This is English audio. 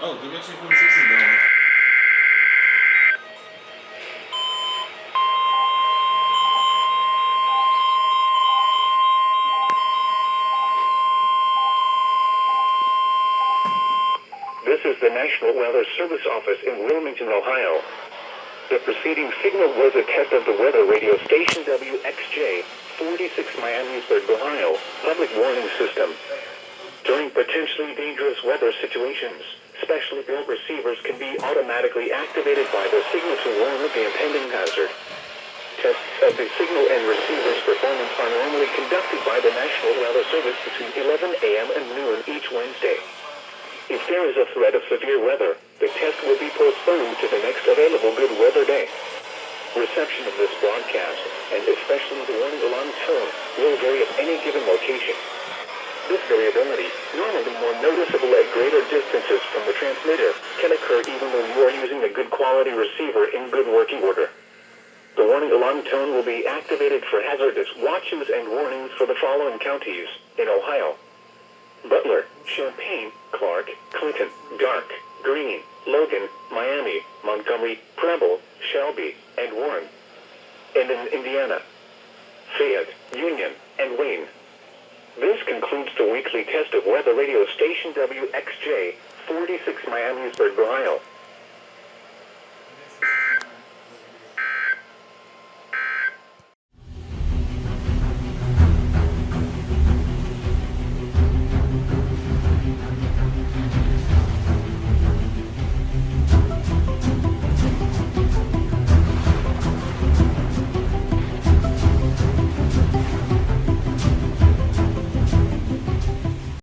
Oh, WXJ46 is going. This is the National Weather Service Office in Wilmington, Ohio. The preceding signal was a test of the weather radio station WXJ46 Miamisburg, Ohio, public warning system. During potentially dangerous weather situations, specially built receivers can be automatically activated by the signal to warn of the impending hazard. Tests of the signal and receiver's performance are normally conducted by the National Weather Service between 11 a.m. and noon each Wednesday. If there is a threat of severe weather, the test will be postponed to the next available good weather day. Reception of this broadcast, and especially the warning alarm tone, will vary at any given location. This variability, normally more noticeable at greater distances from the transmitter, can occur even when you are using a good quality receiver in good working order. The warning alarm tone will be activated for hazardous watches and warnings for the following counties in Ohio: Butler, Champaign, Clark, Clinton, Dark, Greene, Logan, Miami, Montgomery, Preble, Shelby, and Warren. And in Indiana, Fayette, Union, and Wayne. This concludes the weekly test of weather radio station WXJ46 Miamisburg, Ohio.